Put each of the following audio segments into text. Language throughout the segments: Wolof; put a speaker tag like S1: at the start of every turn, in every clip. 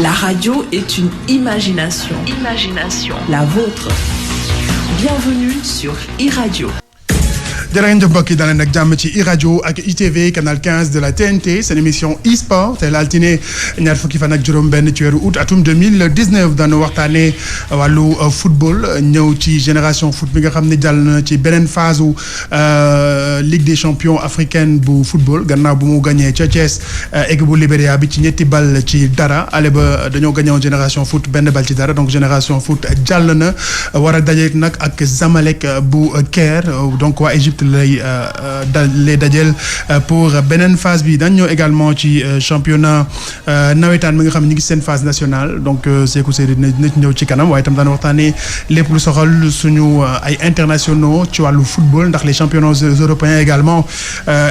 S1: La radio est une imagination. La vôtre. Bienvenue sur iRadio.
S2: jërë ngeen jëf mbokk yi daleen nag jàmm ci iRadio ak ITV canal 15 de la TNT seen émission e-sport tey la altine ñaar fukki fan ak juróom-benn ci weeru août atum 2019 dañu waxtaanee wàllu football ñëw ci génération foot bi nga xam ne jàll na ci beneen phase u Ligue des champions africaine bu football gannaaw bu mu gagné ca Thiès équipe bu Libéria bi ci ñetti bal ci dara ale ba dañoo gagné woon génération foot benn bal ci dara donc génération foot jàll na war a daje nag ak Zamalek bu Caire donc waa Égypte lay dajeel pour beneen phase bi dañ ñëw également ci championnat nawetaan mi nga xam ne ñu ngi seen phase nationale donc Sékou Seydi dina ci ñëw ci kanam waaye itam daan waxtaanee lépp lu soxal suñu ay internationaux ci wàllu football ndax les championnats européens également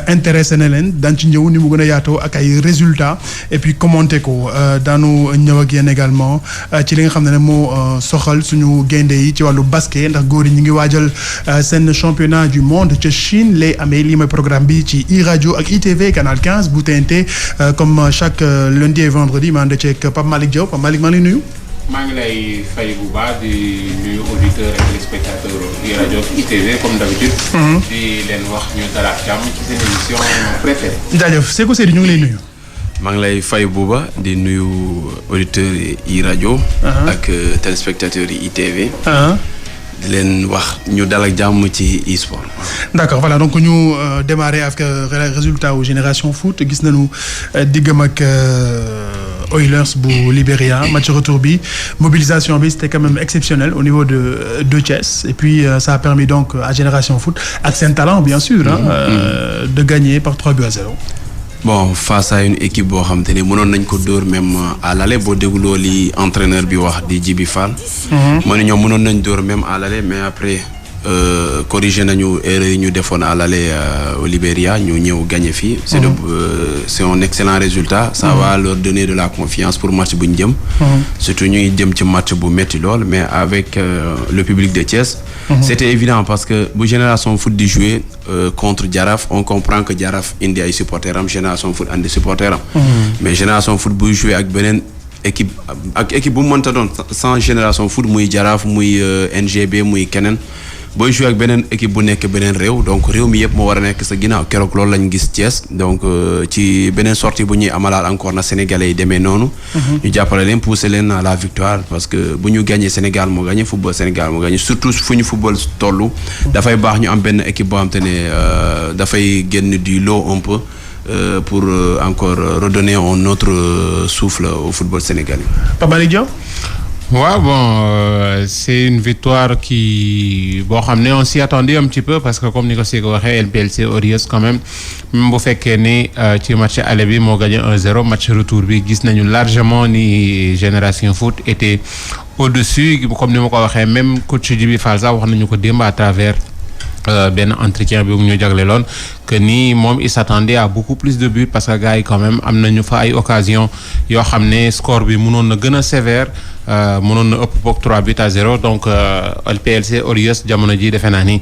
S2: intéressé na leen daan ci ñëw ni mu gën a yaatoo ak ay résultats et puis commenter ko daanu ñëw ak yéen également ci li nga xam ne moo soxal suñu gaynde yi ci wàllu basket ndax góor yi ñu ngi waajal seen championnat du monde ca Chine lay amee lii mooy programme bi ci iRadio ak ITV canal 15 bu TNT comme chaque lundi et vendredi ma ànd ceeg Pape Malick Diaw Pape Malick maa ngi lay nuyu.
S3: maa ngi lay fay bu baax di nuyu auditeurs et téléspectateurs iRadio ak ITV comme d'habitude. di leen wax ñu dalaat jàmm ci seen émission préférée.
S2: jaajëf Sékou Seydi ñu ngi lay nuyu.
S4: maa ngi lay fay buuba di nuyu auditeurs yi rajo. ak téléspectateurs yi ITV. di leen wax ñu dal ak jàmm ci e-sport.
S2: d'accord voilà donc ñu démarrer avec résultat wu génération foot gis nañu diggam ak Oilers bu Libéria match retour bi mobilisation bi c'était quand même exceptionnel au niveau de Thiès et puis ça a permis donc à génération foot ak seen talent bien sûr de gagner par 3-0.
S4: bon face à une équipe boo xam te ne mënoon nañ ko dóor même à l'aller boo dégloo li entraîneur bi wax di Djibi Fall. moo ne ñoom mënoon nañ dóor même à l'aller mais après corrigé nañu erreur yi ñu defoon à l'aller au Libéria ñu ñëw gagné fii. c'est un excellent résultat. ça va leur donner de la confiance pour match bu ñu jëm. surtout ñu ngi jëm ci match bu metti lool mais avec le public de Thiès. c'était évident parce que bu génération foot di jouer contre Jaraaf on comprend que Jaraaf indi ay supporters am génération foot andi supporters am. mais génération foot buy jouer ak beneen équipe bu mu mënta doon sans génération foot muy Jaraaf muy NGB muy keneen. booy joué ak beneen équipe bu nekk beneen réew donc réew mi yëpp moo war a nekk sa ginnaaw keroog loolu lañ gis Thiès donc ci beneen sortie bu ñuy amalaat encore na Sénégalais yi demee noonu. ñu jàppale leen pousser leen à la victoire parce que bu ñu gagné Sénégal moo gagné football Sénégal moo gagné surtout fu ñu football tollu. dafay baax ñu am benn équipe boo xam te ne dafay génn du lot un peu. Pour encore redonner un autre souffle au football sénégalais.
S2: Pape Malick Diaw.
S3: waaw bon c'est une victoire qui boo xam ne on s'y attendait un petit peu parce que comme ni ko Sékou waxee LPLC Oilers quand même bu fekkee ni ci match aller bi moo gagné 1-0 match retour bi gis nañu largement ni Génération Foot était au-dessus comme ni ma ko waxee même coach Djibi Fall sax wax nañu ko démb à travers benn entretien bi ñu jagleeloon que ni moom il s'attendait à beaucoup plus de buts parce que gars yi quand même am nañu fa ay occasion yoo xam ne score bi mënoon na gën a sévère mënoon na ëpp boog 3-0 donc LPLC Oilers jamono ji defe naa ni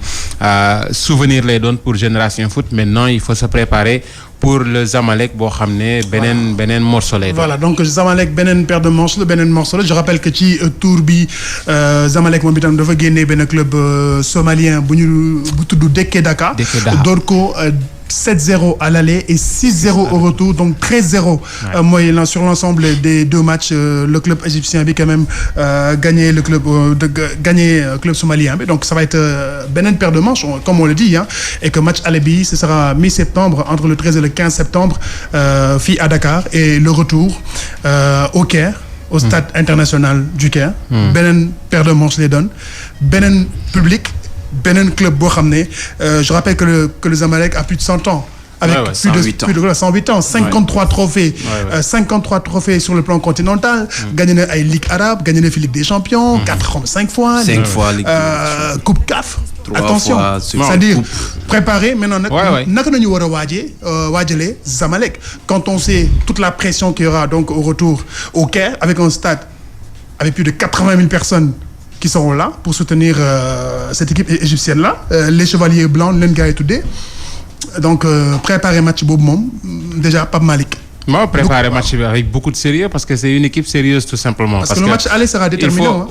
S3: souvenir lay doon pour Génération Foot maintenant il faut se préparer pour le Zamalek boo xam ne beneen morceau lay doon.
S2: voilà donc Zamalek beneen paire de manches la beneen morceau la je rappelle que ci tour bi Zamalek moom itam dafa génnee benn club somalien bu tudd Dekke Dakar. door ko 7-0 à l'aller et 6-0 au retour donc 13-0 mooy sur l'ensemble des deux matchs le club égyptien bi quand même gagné le club club somalien bi donc ça va être beneen paire de manches comme on le dit et que match aller bi ce sera mi-septembre entre le 13 et le 15 septembre fii à Dakar et le retour au Caire au stade international du Caire beneen paire de manches lay doon beneen public beneen club boo xam ne je rappelle que le Zamalek a plus de 100 ans. Avec plus de 108 ans, 53 trophées, 53 trophées sur le plan continental. Gagné na ay Ligue arabe, gagné na fi Ligue des champions, 5 fois.
S4: 5 fois Ligue
S2: Coupe CAF. Attention, c'est-à-dire préparer maintenant naka nañu war a waajalee Zamalek quand on sait toute la pression qu'il y aura donc au retour au Caire avec un stade avec plus de 80 000 personnes. Qui seront là pour soutenir cette équipe égyptienne là les chevaliers blancs leen gars yi tuddee donc préparer match boobu moom déjà Pape Malick
S3: Bon, préparer match bi avec beaucoup de sérieux parce que c'est une équipe sérieuse tout simplement.
S2: Parce que le match aller sera déterminant.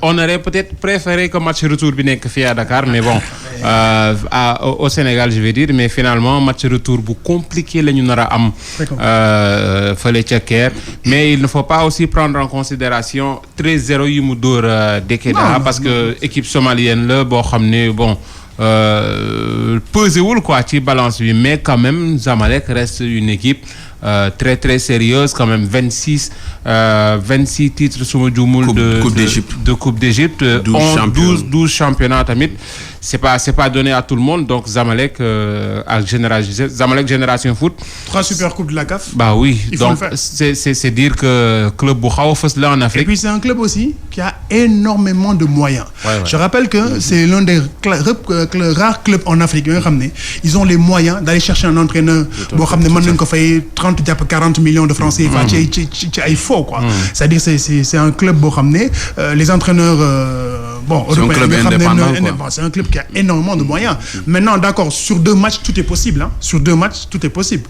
S3: On aurait peut-être préféré que match retour bi nekk fii à Dakar mais bon au Sénégal je vais dire mais finalement match retour bu compliqué la ñu nar a am. Fële ca Caire mais il ne faut pas aussi prendre en considération 13-0 yi mu dóor Dekeda parce que équipe somalienne la boo xam ne bon. Pesé wul quoi ci balance bi mais quand même Zamalek reste une équipe très très sérieuse quand même 26 titres suma juumul de Coupe d'Égypte 12 championnats tamit c'est pas donné à tout le monde donc Zamalek ak Génération Foot
S2: 3 super coupes de la CAF.
S3: Bah oui donc c'est dire que club bu xaw a fës la en Afrique.
S2: Et puis c'est un club aussi qui a énormément de moyens. Je rappelle que c'est l'un des rares clubs en Afrique yoo nga xam ne ils ont les moyens d'aller chercher un entraîneur boo xam ne mën nañ ko fay 30 jàpp 40 millions de francs CFA ci ay faux quoi. C'est-à-dire c'est un club boo xam ne les entraîneurs
S4: c'est un club indépendant.
S2: C'est un club qui a énormément de moyens. Maintenant d'accord sur 2 matchs tout est possible hein. Sur 2 matchs tout est possible.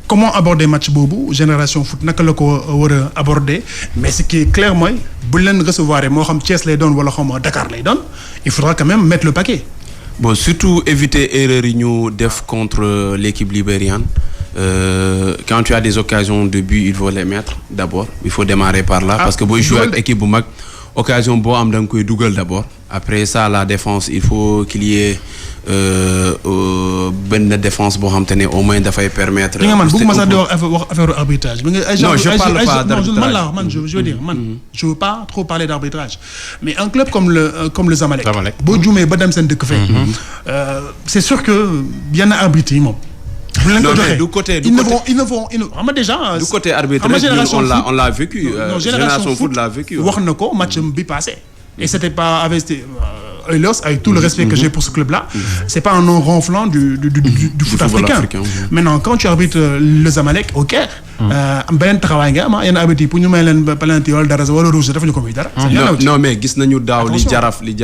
S2: Comment aborder match boobu Génération Foot naka la ko war a aborder mais ce qui est clair mooy bu leen recevoir moo xam Thiès lay doon wala xam Dakar lay doon il faudra quand même mettre le paquet.
S4: Bon surtout éviter erreur yi ñu def contre l'équipe libérienne. Quand tu as des occasions de but il faut les mettre d'abord il faut démarrer par là parce que booy jouer ak équipe bu mag occasion boo am da nga koy dugal d'abord après ça la défense il faut qu'il y ait benn défense boo xam te ne au moins dafay permettre.
S2: li nga man bëgguma sax di wax affaire arbitrage.
S4: Non je parle pas d'arbitrage.
S2: Je veux dire je veux pas trop parler d'arbitrage mais un club comme le Zamalek. boo juumee ba dem seen dëkk fay. C'est sûr que yenn arbitres yi moom.
S4: Non mais du côté
S2: ils ne vont déjà.
S4: Du côté arbitrage on l'a vécu. Génération Foot l'a vécu.
S2: wax na ko match bi passé. Et c'était pas avec avec tout le respect que j'ai pour ce club-là, c'est pas un nom ronflant du foot africain. Maintenant, quand tu arbitres le Zamalek au Caire, beneen taxawaay nga am yenn arbitre yi pour ñu may leen penalty wala dara wala rouge dafa ñu ko muy dara.
S4: Non mais gis nañu daaw li jaraf li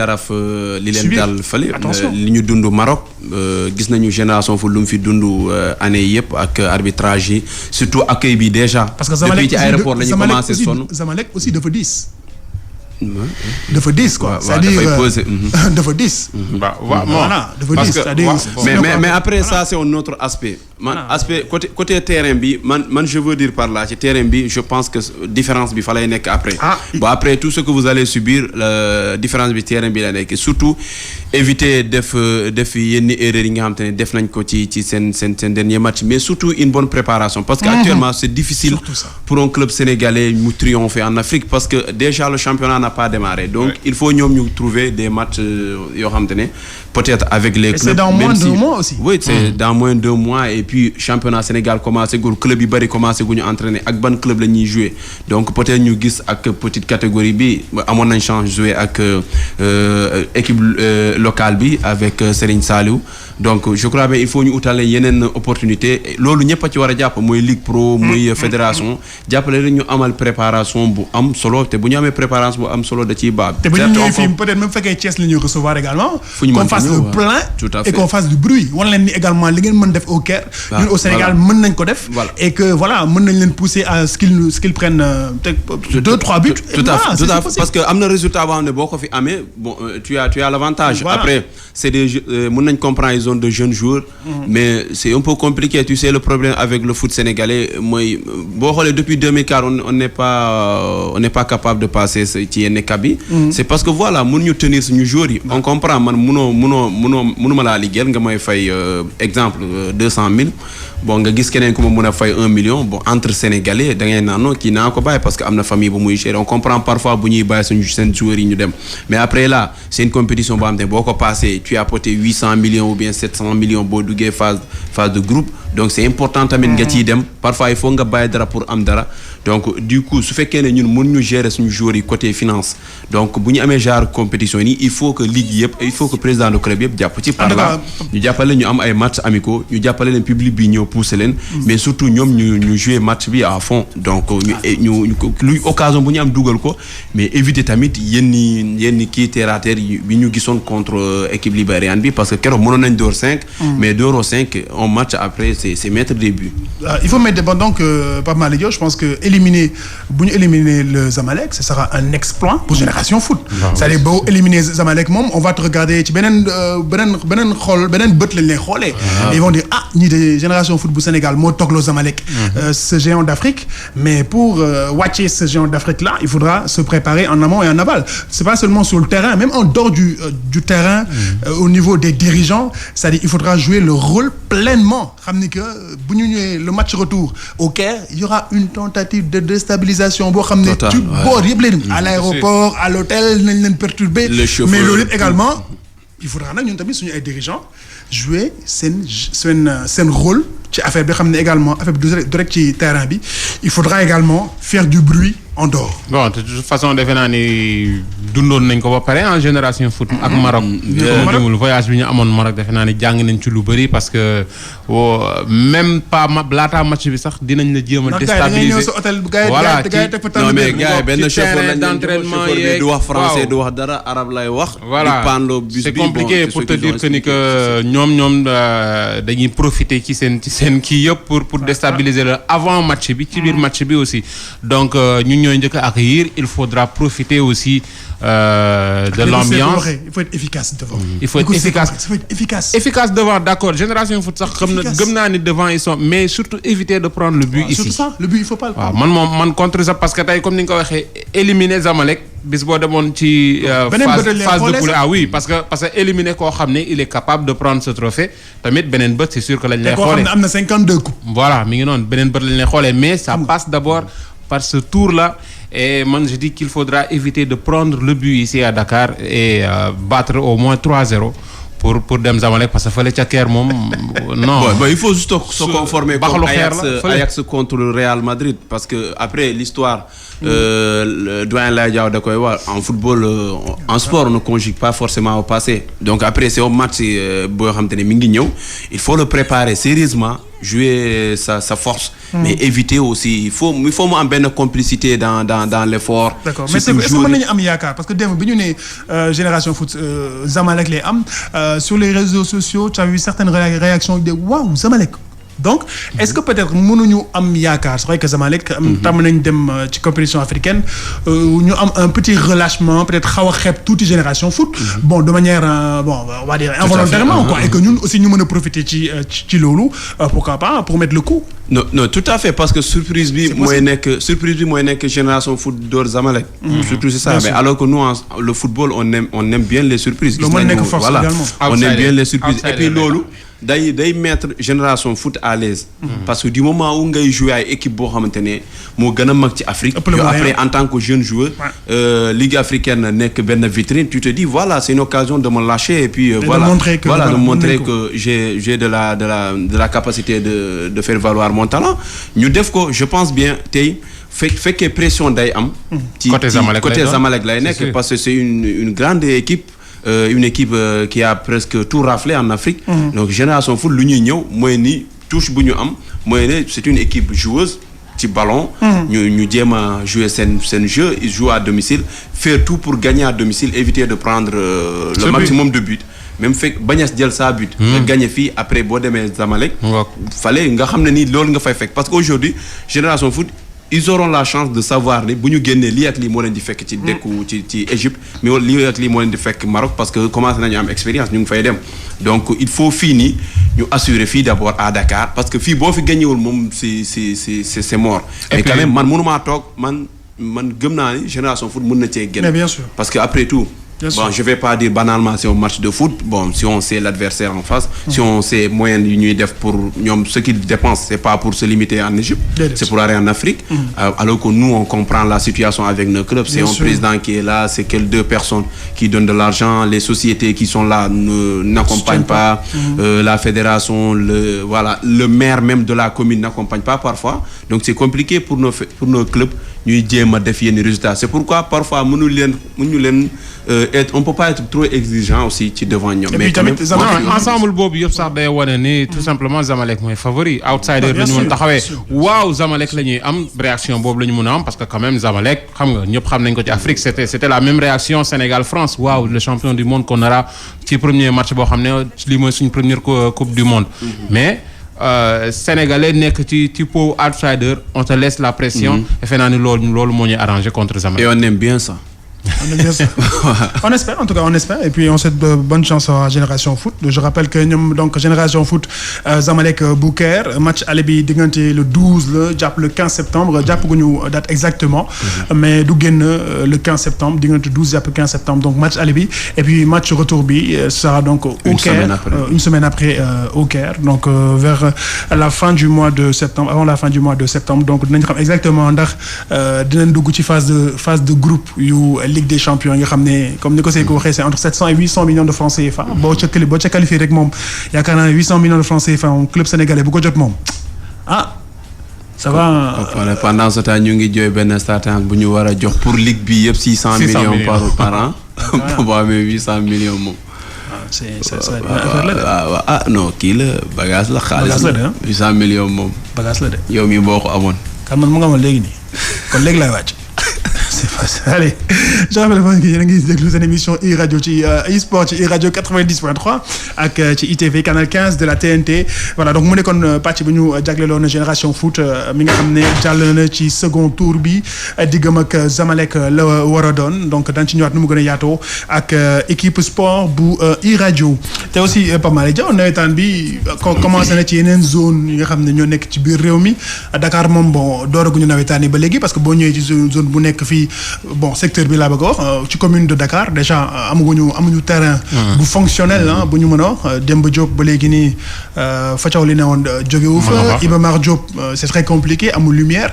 S4: leen dal fële li ñu dund Maroc gis nañu Génération Foot lu mu fi dund année yëpp ak arbitrage yi surtout accueil bi déjà.
S2: Parce que Zamalek
S4: depuis ci aéroport la ñu commencé sonn.
S2: Zamalek aussi dafa 10. Dafa 10 quoi. C'est-à-dire dafa 10. Voilà dafa 10 c'est-à-dire.
S4: Mais après ça c'est un autre aspect. Aspect côté terrain bi man je veux dire par là ci terrain bi je pense que différence bi fa lay nekk après. Bon après tout ce que vous allez subir la différence bi terrain bi la nekk surtout éviter def yenn erreurs yi nga xam te ne def nañ ko ci seen dernier match mais surtout une bonne préparation parce que actuellement c'est difficile pour un club sénégalais mu triompher en Afrique parce que déjà le championnat n'a pas démarré donc il faut ñoom ñu trouver des matchs yoo xam te ne peut-être avec les clubs.
S2: C'est dans moins de 2 mois aussi.
S4: Oui c'est dans moins de 2 mois et puis championnat Sénégal commencé gul club yi bari commencé gu ñu entraîner ak ban club la ñuy jouer donc peut-être ñu gis ak petite catégorie bi amoon nañ chance jouer ak équipe locale bi avec Serigne Saliou donc je crois bien il faut ñu utale yeneen opportunité loolu ñëpp a ci war a jàpp mooy Ligue Pro muy fédération jàppale rek ñu amal préparation bu am solo te bu ñu amee préparation bu am solo da ciy baax.
S2: te bu ñu ñëwee fii peut-être même fekkee Thiès la ñuy recevoir également. qu'on fasse le plein et qu'on fasse du bruit wan leen ni également li ngeen mën def au Caire. ñun au Sénégal mën nañ ko def. et que voilà mën nañ leen pousser à ce qu'ils prennent 2-3 buts.
S4: Tout à fait parce que am na résultat boo xam ne boo ko fi amee bon tu as l'avantage. Après c'est des mën nañ comprendre ils ont de jeunes joueurs. Mais c'est un peu compliqué tu sais le problème avec le foot sénégalais mooy boo xoolee depuis 2004 on n'est pas capable de passer ci yenn cap yi. C'est parce que voilà mënuñu tenir suñu joueurs yi. On comprend man mënuma laa liggéeyal nga may fay exemple 200 000 bon nga gis keneen ku ma mën a fay 1 million bon entre sénégalais da ngay naan non kii naa ko bàyyi parce que am na famille bu muy gérer on comprend parfois bu ñuy bàyyi seen joueurs yi ñu dem mais après là c'est une compétition boo xam ne boo ko passé tu as apporté 800 millions ou bien 700 millions boo duggee phase de groupe donc c'est important tamit nga ciy dem parfois il faut nga bàyyi dara pour am dara donc du coup su fekkee ne ñun mën ñu gérer suñu joueurs yi côté finance donc bu ñu amee genre compétition yi il faut que ligue yëpp il faut que président du club yëpp jàpp ci par là ñu jàppale ñu am ay matchs amicaux ñu jàppale leen public bi ñëw pousser leen mais surtout ñoom ñu jouer match bi à fond donc ñu luy occasion bu ñu am dugal ko mais éviter tamit yenn kii terre à terre bi ñu gisoon contre équipe libérienne bi parce que keroog mënoon nañ d'or 5, mais d'or 5, on match après, c'est mettre des buts.
S2: Il faut mettre donc Pape Malick Diop, je pense que éliminer le Zamalek, ce sera un exploit pour Génération Foot. C'est-à-dire boo éliminer Zamalek moom on va te regarder ci beneen bët lañ lay xoolee. Ils vont dire ñii de Génération Foot bu Sénégal moo toogloo Zamalek ce géant d'Afrique, mais pour wàcce ce géant d'Afrique là il faudra se préparer en amont et en aval. C'est pas seulement sur le terrain, même en dehors du terrain, au niveau des dirigeants, c'est-à-dire il faudra jouer le rôle pleinement. Xam ni que bu ñu ñëwee le match retour au Caire, il y aura une tentative de déstabilisation boo xam ne ci boor yëpp leen à l'aéroport, à l'hôtel nañ leen perturber, mais loolu yëpp également il faudra nag ñun tamit suñu ay dirigeants jouer seen rôle ci affaire bi xam ne également affaire bi du rek ci terrain bi, il faudra également faire du bruit en dehors. Bon,
S3: de toute façon defe naa ni dundoon nañ ko ba pare en Génération Foot ak Maroc. Voyage bi ñu amoon Maroc defe naa ni jàng nañ ci lu bëri parce que même pas laataa match bi sax dinañ la jéem a déstabiliser.
S4: Voilà non mais gars yi benn chauffeur lañ d'entraînement yeeg du wax français du wax dara arabe lay wax.
S3: Voilà c'est compliqué pour te dire que ni que ñoom dañuy profiter ci seen kii yëpp pour déstabiliser la avant match bi ci biir match bi aussi donc ñun ñooy njëkk a accueillir, il faudra profiter aussi de l'ambiance.
S2: Il faut être efficace devant.
S3: Il faut être efficace. Efficace devant, d'accord. Génération Foot sax gëm naa ni devant ils sont, mais surtout éviter de prendre le but ici.
S2: Surtout ça, le but il faut pas le prendre.
S3: Man contre ça parce que tey comme ni nga ko waxee éliminer Zamalek bis boo demoon ci phase de poule. Oui, parce que éliminer koo xam ne il est capable de prendre ce trophée tamit beneen bët c'est sûr que lañ lay xoolee.
S2: Koo xam ne am na 52 coupes.
S3: Voilà, mi ngi noonu beneen bët lañ lay xoolee, mais ça passe d'abord par ce tour-là. Et moi, je dis qu'il faudra éviter de prendre le but ici à Dakar et battre au moins 3-0 pour dem Zamalek parce que fallait checker moom non.
S4: Il faut juste se conformer comme Ajax contre le Real Madrid parce que après l'histoire le doyen Laye Diaw da koy wax en football en sport on ne conjugue pas forcément au passé. Donc après c'est un match boo xam te ne mi ngi ñëw, il faut le préparer sérieusement, jouer sa force, mais éviter aussi il faut mu am benn complicité dans l'effort.
S2: D'accord, mais est-ce que mën nañu am yaakaar parce que démb bi ñu ne Génération Foot Zamalek lay am sur les réseaux sociaux tu as vu certaines réactions de waaw Zamalek. Donc est-ce que peut-être mënuñu am yaakaar c'est vrai que Zamalek tam nañ dem ci compétition africaine ñu am un petit relâchement peut-être xaw a xeeb tuuti Génération Foot bon de manière on va dire involontairement quoi, et que ñun aussi ñu mën a profiter ci loolu pourquoi pas pour mettre le coup.
S4: Non tout à fait parce que surprise bi mooy nekk Génération Foot door Zamalek. Surtout c'est ça, mais alors que nous le football on aime bien les surprises. Voilà, on aime bien les surprises et puis loolu day mettre Génération Foot à l'aise parce que du moment où ngay jouer ay équipe boo xamante ne moo gën a mag ci Afrique après en tant que jeune joueur Ligue africaine nekk benn vitrine, tu te dis voilà c'est une occasion de me lâcher et puis de montrer que j'ai de la capacité de faire valoir mon talent. Ñu def ko je pense bien tey fekkee pression day am ci côté Zamalek lay nekk parce que c'est une grande équipe. Une équipe qui a presque tout raflé en Afrique. Donc Génération Foot lu ñuy ñëw mooy ni touche bu ñu am mooy ne c'est une équipe joueuse ci ballon. ñu jéem a jouer seen jeu, ils jouent à domicile, faire tout pour gagner à domicile, éviter de prendre le maximum de buts. Même fekk bañ a jël sa but. nga gagné fii après boo demee Zamalek. fallait nga xam ne ni loolu nga fay fekk parce que aujourd'hui Génération Foot ils auront la chance de savoir ne bu ñu génnee lii ak lii moo leen di fekk ci dëkku ci Égypte mais lii ak lii moo leen di fekk Maroc parce que commencé nañu am expérience ñu ngi fay dem donc il faut fii nii ñu assurer fii d'abord à Dakar parce que fii boo fi gañewul moom c'est mort. Mais quand même man mënumaa toog man gëm naa ni Génération Foot mën na cee génn.
S2: Mais bien sûr.
S4: Parce que après tout. Bon, je vais pas dire banalement c'est un match de foot. Bon, si on sait l'adversaire en face, si on sait moyen yu ñuy def pour ñoom ce qu'ils dépensent, c'est pas pour se limiter en Égypte, c'est pour aller en Afrique. Alors que nous on comprend la situation avec nos clubs, c'est un président qui est là, c'est que 2 personnes qui donnent de l'argent, les sociétés qui sont là n'accompagnent pas, la fédération, le maire même de la commune n'accompagne pas parfois. Donc c'est compliqué pour nos clubs ñuy jéem a def yenn résultats c'est pourquoi parfois mënu leen être on peut pas être trop exigeant aussi ci devant ñoom. mais quand même
S3: ensemble boobu yëpp sax day wane ni tout simplement Zamalek mooy favori outsider la ñu mën taxawee waaw Zamalek la ñuy am réaction boobu la ñu mën a am parce que quand même Zamalek xam nga ñëpp xam nañ ko ci Afrique c'était la même réaction Sénégal France waaw le champion du monde qu'on aura ci premier match boo xam ne lii mooy suñu première coupe du monde mais Sénégalais nekk ci pot outsider on te laisse la pression defe naa ni loolu moo ñuy arrangé contre Zamalek
S4: et on aime bien ça.
S2: On espère, en tout cas on espère et puis on souhaite bonne chance à Génération Foot. Je rappelle que ñoom donc Génération Foot Zamalek Bouker match aller bi diggante le 12 la jàpp le 15 septembre jàpp gu ñu date exactement mais du génn le 15 septembre diggante 12 jàpp 15 septembre donc match aller bi et puis match retour bi sera donc au Caire une semaine après au Caire donc vers la fin du mois de septembre avant la fin du mois de septembre donc dinañ xam exactement ndax dinañ dugg ci phase de groupe yu Ligue des champions yi nga xam ne comme ni ko Seykou waxee c'est entre 700 et 800 millions de francs CFA boo ca qualifié rek moom yaakaar naa 800 millions de francs CFA moom club sénégalais bu ko jot moom ça va.
S4: Pendant ce temps ñu ngi jooy benn starting bu ñu war a jox pour ligue bi yëpp 600 millions par an boo amee 800 millions moom. Non kii la bagage la xaalis la 800 millions moom.
S2: bagage la de.
S4: yow mi boo ko amoon.
S2: kan man mu nga amoon léegi nii kon léegi laay wàcc. C'est facile. Allez, je rappelle que yéen a ngi déglu seen émission iRadio ci iSport ci iRadio 90.3 ak ci ITV canal 15 de la TNT voilà donc mu nekkoon pàcc bi ñu jagleeloon Génération Foot mi nga xam ne jàll na ci second tour bi diggam ak Zamalek la war a doon donc dañ ci ñëwaat nu mu gën a yaatoo ak équipe sport bu iRadio te aussi Pape Malick Diaw nawetaan bi commencé na ci yeneen zone yi nga xam ne ñoo nekk ci biir réew mi Dakar moom bon dooraguñu nawetaan yi ba léegi parce que boo ñëwee ci zone bu nekk fii bon secteur bi laa bëgg a wax ci commune de Dakar déjà amuñu terrain bu fonctionnel bu ñu mën a wax Demba Diop ba léegi nii Facaw li ne woon jógewu fa Iba Mar Diop c'est très compliqué amul lumière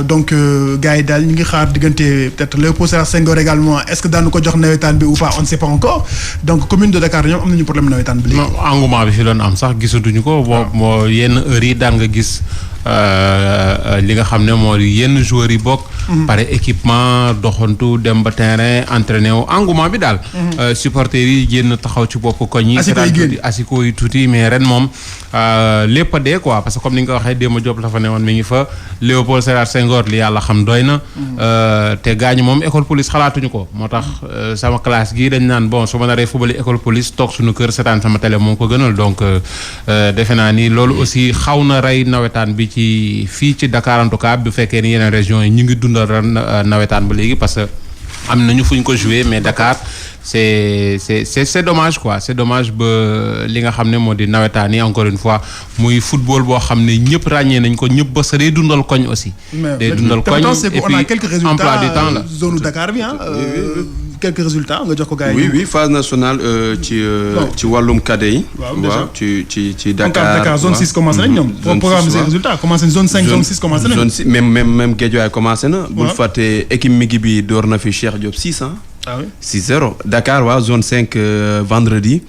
S2: donc gars yi daal ñu ngi xaar diggante peut-être Léopold Sédar Senghor également est-ce que daanu ko jox nawetaan bi ou pas on ne sait pas encore donc commune de Dakar ñoom am nañu problème nawetaan bi léegi
S3: engouement bi fi doon am sax gisatuñu ko moo yenn heures yi daan nga gis li nga xam ne moo yenn joueurs yi bokk pare équipement doxantu dem ba terrain entraîné wu engouement bi daal supporters yi génn taxaw ci bopp koñ yi asiko yi tuuti mais ren moom lépp a dee quoi parce que comme ni nga ko waxee Demba Diop la fa ne woon mi ngi fa Léopold Sédar Senghor li yàlla xam doy na te gaañu moom école police xalaatuñu ko moo tax sama classe gii dañ naan bon su ma naree fubali école police toog suñu kër seetaan sama télé moom ko gënal donc defe naa ni loolu aussi xaw na rey nawetaan bi ci fii ci Dakar en tout cas bu fekkee ni yeneen régions yi ñu ngi dundal ren nawetaan ba léegi parce que am nañu fu ñu ko jouer mais Dakar c'est dommage quoi c'est dommage ba li nga xam ne moo di nawetaan yi encore une fois muy football boo xam ne ñëpp ràññee nañ ko ñëpp ba sa day dundal koñ aussi. day dundal koñ et puis emploi du temps la
S2: zone Dakar bi quelques résultats nga jox ko gars yi.
S4: oui phase nationale ci wàllum cadet yi. waaw ci
S2: Dakar zone 6 commencé nañ ñoom. zone 6 programme ces résultats commencé zone 5 zone 6 commencé nañ.
S4: zone 6 même Guédiawaye commencé na. bul fàtte équipe Migi bi door na fi Cheikh Diop 6 ans.
S2: Ah oui
S4: 6-0 Dakar waaw zone 5 vendredi.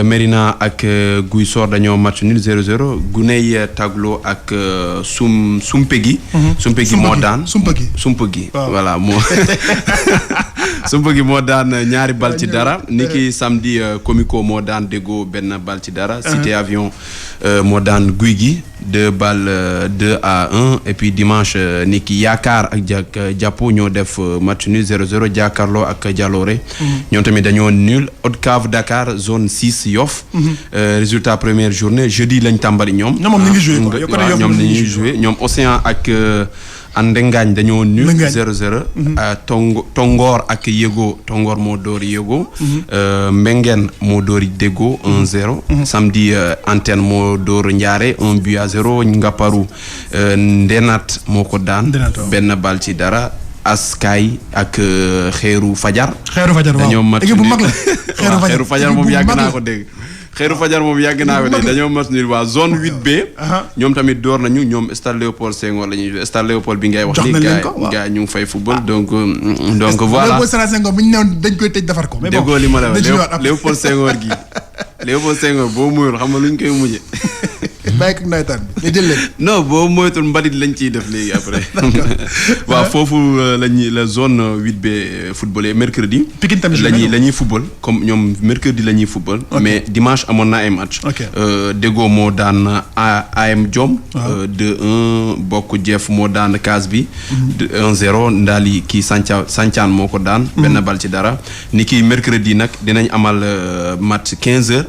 S4: Mérina ak Guy Sor dañoo match nul 0-0 Guney Taglo ak Sumpegi. Sumpegi moo daan Sumpegi voilà moo. Sumpegi moo daan ñaari bal ci dara niki samedi Comico moo daan Déggo benn bal ci dara. Cité Avion moo daan Guy gi 2 balles 2-1 et puis dimanche niki Yaakaar ak Jàppo ñoo def match nul 0-0 jàkkaarloo ak Jaloore ñoom tamit dañoo nul Haute-Cave Dakar zone 6 Yoff résultat première journée jeudi lañ tàmbali ñoom ñoom dañuy jouer ñoom Océan ak Andengaañ dañoo nul 0-0 Tongoor ak Yego Tongoor moo door Yego Mbengeen moo door Déggo 1-0 samedi Antenne moo door Ndiare 1-0 Ngaparu Ndenat moo ko daan benn bal ci dara Askay ak Xeeru Fajar dañoo mat
S2: équipe bu mag la
S4: Xeeru Fajar moom yàgg naa ko dégg Xeeru Fajar moom yàgg naa ko dégg dañoo mat nul waa zone 8B ñoom tamit door nañu ñoom Stade Léopold Senghor la ñuy jouer Stade Léopold bi ngay wax ni gars ñu ngi fay football donc voilà
S2: Léopold Sédar Senghor bu ñu newoon dañ koy tëj defar ko mais bon
S4: déggoo li ma la wax Léopold Senghor gi Léopold Senghor boo muyul xam nga lu ñu koy mujje
S2: bàyyi ko nawetaan bi jël leen.
S4: non boo moytul mbalit lañ ciy def léegi après. waaw foofu la zone 8B footballé mercredi.
S2: Pikine tamit
S4: la ñuy football comme ñoom mercredi la ñuy football. mais dimanche amoon na ay match. Déggo moo daan AM Diom. 2-1 bokk Jeff moo daan Kaas bi. 1-0 ndaali kii Sancaan moo ko daan. benn bal ci dara ni kii mercredi nag dinañ amal match 15h.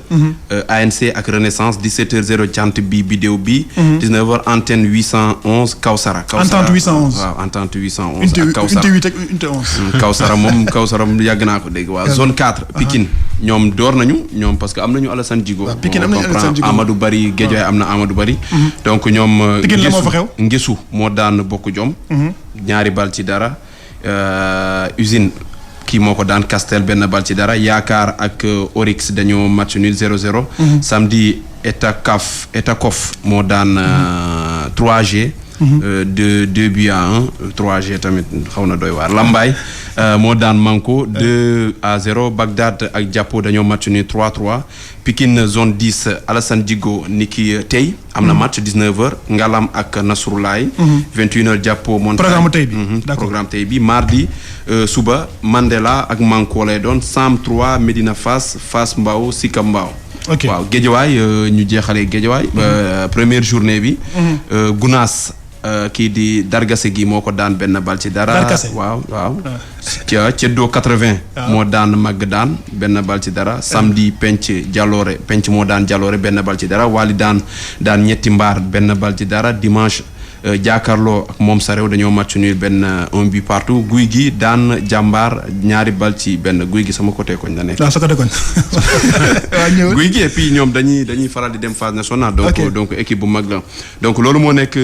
S4: ANC ak Renaissance 17h0 Jant bi Bidéo bi. 19h antenne 811 Kawsara.
S2: Entente 811
S4: waaw Entente 811. ak Kawsara
S2: unité 8 ak unité 11.
S4: Kawsara yàgg naa ko dégg waaw zone 4. Pikine ñoom door nañu ñoom parce que am nañu Alassane Djigo.
S2: waaw Pikine am nañu Alassane Djigo
S4: Amadou Bari Guédiawaye am na Amadou Bari. donc ñoom.
S2: Pikine la moo fa xew
S4: Ngesu moo daan bokk jom. ñaari bal ci dara. usine kii moo ko daan Castel benn bal ci dara Yaakaar ak Orix dañoo match nul 0-0. samedi Etacof moo daan 3G. 2 buts à 1 3G tamit xaw na doy waar Lambaye moo daan Manko 2-0 Bagdad ak Jàppo dañoo match nul 3-3 Pikine zone 10 Alassane Djigo niki tey am na match 19h Ngalam ak Nasroulaye 21h Jàppo
S2: programme tey bi
S4: programme tey bi mardi suba Mandela ak Manko lay doon Sam 3 Medina Fass Mbao Sika Mbao waaw Guédiawaye ñu jeexalee Guédiawaye première journée bi Gounass kii di Dargase gi moo ko daan benn bal ci dara waaw Ceddo 80 moo daan Mag daan benn bal ci dara samedi penc moo daan Jaloore benn bal ci dara Wali daan ñetti mbaar benn bal ci dara dimanche jàkkaarloo ak moom sa réew dañoo match nul benn 1 but partout guy gi daan jàmbaar ñaari bal ci benn guy gi sama côté koñ la nekk.
S2: waaw sa côté koñ.
S4: guy gi et puis ñoom dañuy faral di dem phase nationale. donc équipe bu mag la donc loolu moo nekk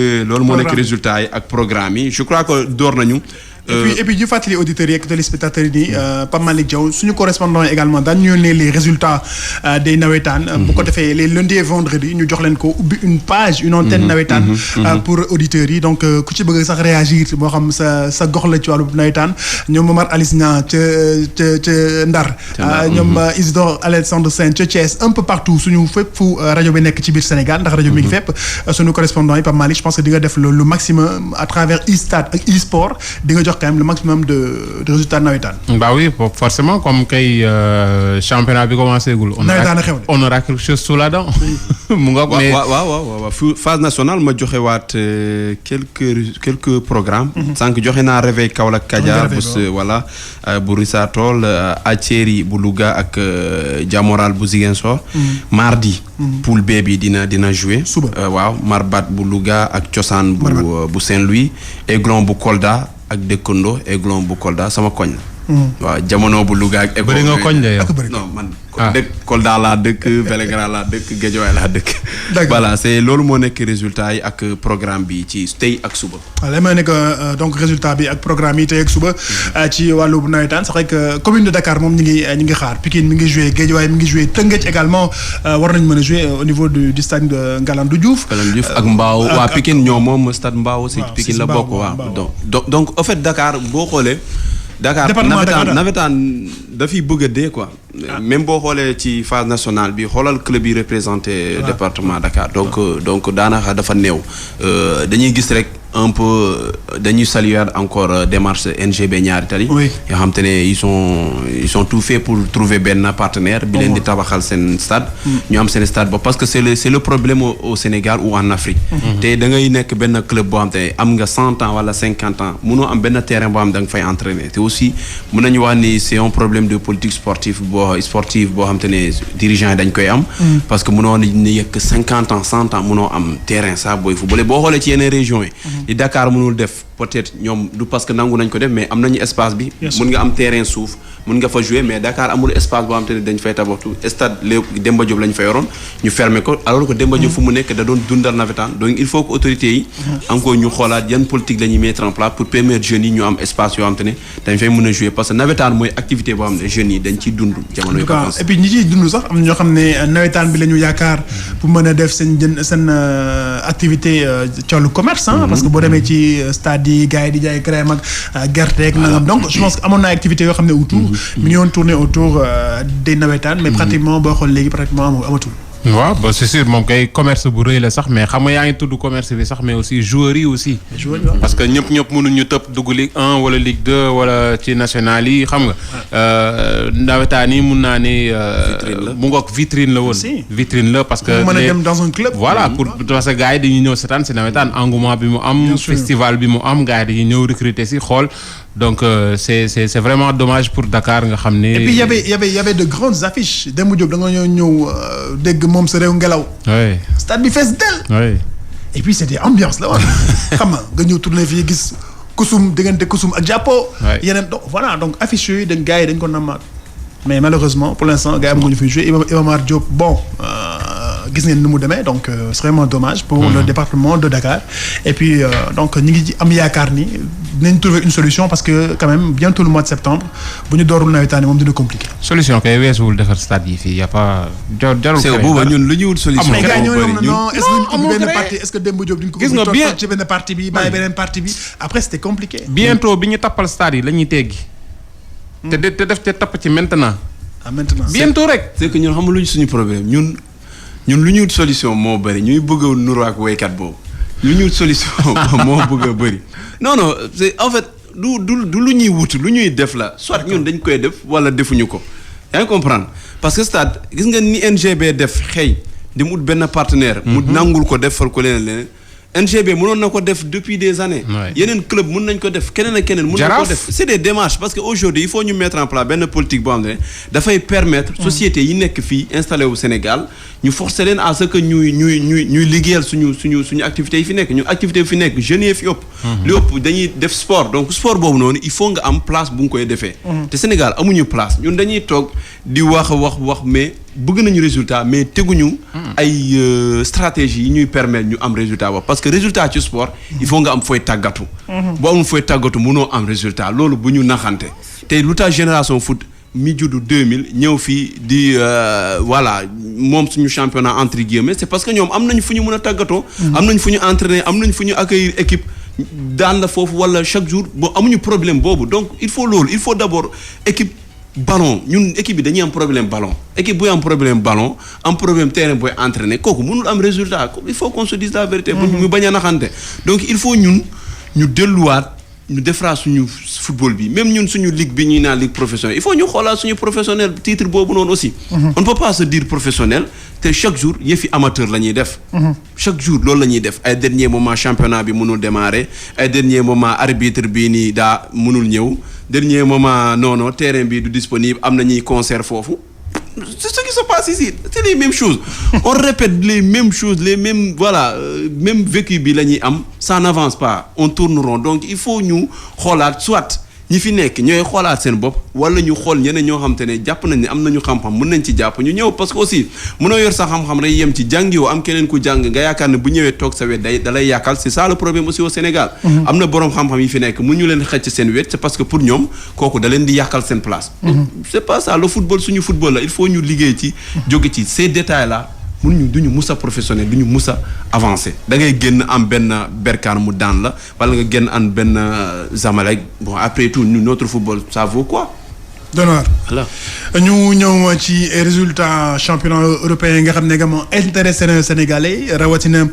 S4: résultat yi ak programme yi je crois que door nañu.
S2: et puis ñu fàttali auditeurs yi ak téléspectateurs yi nii Pape Malick Diaw suñu correspondant également daañu yónnee les résultats des nawetaan. bu ko defee les lundis et vendredis ñu jox leen ko ubbi une antenne nawetaan. pour auditeurs yi donc ku ci bëgg sax réagir moo xam sa gox la ci wàllu nawetaan ñoom Momar Alice Niang ca Ndar. ñoom Isidore Alexandre Sène ca Thiès un peu partout suñu fépp fu rajo bi nekk ci biir Sénégal ndax rajo bi ngi fépp suñu correspondant yi Pape Malick je pense que di nga def le maximum à travers e-stade ak e-sport di nga jox quand même le maximum de résultats nawetaan.
S3: Bah oui forcément comme kay championnat bi commencé gul. on aura quelque chose sous la dent. mu nga ko
S4: waaw phase nationale ma joxe waat quelques programmes. sànq joxe naa réveil Kaolack Kadiar bu Rissa Tool Athieri bu Louga ak Diamoral bu Ziguinchor. mardi. poule B bi dina jouer.
S2: suba
S4: waaw Marbat bu Louga ak Cosaan bu Saint-Louis Aiglon bu Kolda ak dëkkandoo Aiglon bu Kolda sama koñ la. waaw jamono bu Louga ak.
S3: bëri nga koñ de yow
S4: non man. dëkk Kolda laa dëkk Vélingara laa dëkk Guédiawaye laa dëkk. voilà c'est loolu moo nekk résultat yi ak programme bi ci tey ak suba.
S2: waaw li may nekk donc résultat bi ak programme yi tey ak suba. ci wàllu nawetaan c'est vrai que commune de Dakar moom ñi ngi xaar Pikine mi ngi joué Guédiawaye mi ngi joué Tëngéej également war nañu mën a joué au niveau du stade Ngalandou Diouf.
S4: ak Mbao waa Pikine ñoo moom stade Mbao si Pikine la bokk waaw donc en fait Dakar boo xoolee. Dakar nawetaan dafiy bëgg a dee quoi. même boo xoolee ci phase nationale bi xoolal club yi représenté département Dakar donc daanaka dafa néew dañuy gis rek un peu dañuy saluer encore démarche NGB ñaari tali yoo xam te ne ils sont tout fait pour trouver benn partenaire bi leen di tabaxal seen stade ñu am seen stade boobu parce que c'est le problème au Sénégal ou en Afrique te da ngay nekk benn club boo xam te ne am nga 100 ans wala 50 ans mënoo am benn terrain boo xam da nga fay entraîner te aussi mën nañu wax ni c'est un problème de politique sportive boo xam te ne dirigeants yi dañ koy am parce que mënoo ni yekk 50 ans 100 ans mënoo am terrain saa booy football boo xoolee ci yeneen régions yi li Dakar mënul def peut-être ñoom du parce que nangu nañ ko def mais am nañu espace bi mën nga am terrain suuf mën nga fa jouer mais Dakar amul espace boo xam te ne dañ fay tabaxtu stade Demba Diop lañ fa yoroon ñu fermer ko alors que Demba Diop fu mu nekk da doon dundal navétane donc il faut que autorités yi encore ñu xoolaat yan politique la ñuy mettre en place pour permettre jeunes yi ñu am espace yoo xam te ne dañ fay mën a jouer parce que navétane mooy activité boo xam ne jeunes yi dañ ciy dund jamono yi
S2: et puis ñi ciy dund sax am na ñoo xam ne navétane bi la ñu yaakaar pour mën a def seen activité ci wàllu commerce parce que boo demee ci stade yi gars yi di jaay crème ak gerte ak nangam donc je pense que amoon na activité yoo xam ne autour mi ngi woon tourner autour des navétanes mais pratiquement boo xool léegi pratiquement amatul
S3: waaw ba c'est sûr moom kay commerce bu rëy la sax mais xam nga yaa ngi tudd commerce bi sax mais aussi joueurs yi aussi. parce que ñëpp mënuñu tëb dugg Ligue 1 wala Ligue 2 wala ci national yi xam nga. nawetaan yi mun naa ne. mu ngoog vitrine la woon. vitrine la parce que.
S2: mën a dem dans un club.
S3: voilà parce que gars yi dañuy ñëw seetaan si nawetaan engouement bi mu am. festival bi mu am gars yi dañuy ñëw recruter si xool. donc c'est vraiment dommage pour Dakar nga xam ne.
S2: et puis y avait de grandes affiches Demba Diop da nga ñëw dégg moom sa réew ngelaw.
S3: oui
S2: stade bi fees del.
S3: oui
S2: et puis c'était ambiance la woon. xam nga ñëw tourné fii gis kusum diggante kusum ak jàppo. yeneen donc voilà donc affiches yooyu gars yi dañ ko namaat. mais malheureusement pour l'instant gars yi amuñu fi joué Iba Mar Diop bon. gis ngeen ni mu demee donc c'est vraiment dommage pour le département de Dakar et puis donc ñi ngi am yaakaar ni dinañ trouver une solution parce que quand même bientôt le mois de septembre bu ñu doorul nawetaani moom dina compliqué.
S3: solution kay weesuwul defar stade yi fii y a pas jarul.
S4: c'est booba ñun lu ñu wut solution.
S2: mais gars ñoo non est-ce que ñu benn parti est-ce que Demba Diop duñ ko.
S3: gis nga bien
S2: ci benn parti bi bàyyi beneen parti bi après c'était compliqué.
S3: bientôt bi ñu tappal stade yi la ñuy teggi. te def te tapp ci maintenant.
S2: maintenant
S3: bientôt rek.
S4: c'est que ñun xam luñu suñu problème ñun lu ñu wut solution moo bëri ñuy bëgg a nuru ak woykat boobu lu ñu wut solution moo bëgg a bëri non c'est en fait du lu ñuy wut lu ñuy def la soit ñun dañ koy def wala defuñu ko yaa ngi comprendre parce que stade gis nga ni NGB def xëy di mu wut benn partenaire mu nangul ko defal ko leneen NGB mënoon na ko def depuis des années. yeneen club mën nañ ko def keneen ak keneen. mën nañ ko def c'est des démarches parce que aujourd'hui il faut ñu mettre en place benn politique boo xam ne dafay permettre. société yi nekk fii installé wu Sénégal ñu forcer leen à ce que ñuy liggéeyal suñu activités yi fi nekk ñun activités yi fi nekk jeunes yi fi ëpp. li ëpp dañuy def sport donc sport boobu noonu il faut nga am place bu nga koy defee. te Sénégal amuñu place ñun dañuy toog di wax mais. bëgg nañu résultat mais teguñu ay stratégie yi ñuy permettre ñu am résultat ba parce que résultat ci sport il faut nga am fooy tàggatu boo amul fooy tàggatu mënoo am résultat loolu bu ñu naxante te lu tax génération foot mi juddu 2000 ñëw fii di voilà moom suñu championnat entre guillemets c'est parce que ñoom am nañ fu ñu mën a tàggatoo am nañ fu ñu entraîner am nañ fu ñu accueillir équipe daan la foofu wala chaque jour bon amuñu problème boobu donc il faut d'abord équipe ballon ñun équipe bi dañuy am problème ballon équipe buy am problème ballon am problème terrain booy entraîner kooku mënul am résultat il faut qu'on se dise la vérité bu ñu bañ a naxante donc il faut ñun ñu delluwaat ñu defaraat suñu football bi même ñun suñu ligue bi ñuy naan ligue professionnelle il faut ñu xoolaat suñu professionnel titre boobu noonu aussi on ne peut pas se dire professionnel te chaque jour yëfi amateur la ñuy def chaque jour loolu la ñuy def ay dernier moment championnat bi mënul démarrer ay dernier moment arbitre bii nii daa mënul ñëw dernier moment non terrain bi du disponible am na ñuy concert foofu c'est ce qui se passe ici c'est les mêmes choses on répète les mêmes choses les mêmes voilà même vécu bi la ñuy am ça n'avance pas on tourne rond donc il faut ñu xoolaat soit ñi fi nekk ñooy xoolaat seen bopp wala ñu xool ñeneen ñoo xam te ne jàpp nañ ne am nañu xam-xam mën nañ ci jàpp ñu ñëw parce que aussi mënoo yor sa xam-xam rek yem ci jàngi woo am keneen ku jàng nga yaakaar ne bu ñëwee toog sa wet da lay yàqal c'est ça le problème aussi au Sénégal am na boroom xam-xam yi fi nekk mu ñu leen xëcc seen wet c'est parce que pour ñoom kooku da leen di yàqal seen place c'est pas ça le football suñu football la il faut ñu liggéey ci jóge ci ces détails là duñu musa professionnel duñu musa avancé da ngay génn am benn Berkane mu daan la wala nga génn am benn Zamalek bon après tout notre football ça vaut quoi.
S2: Donoar ñu ñëw ci résultat championnat européen yi nga xam ne également intéressé na Sénégalais rawatina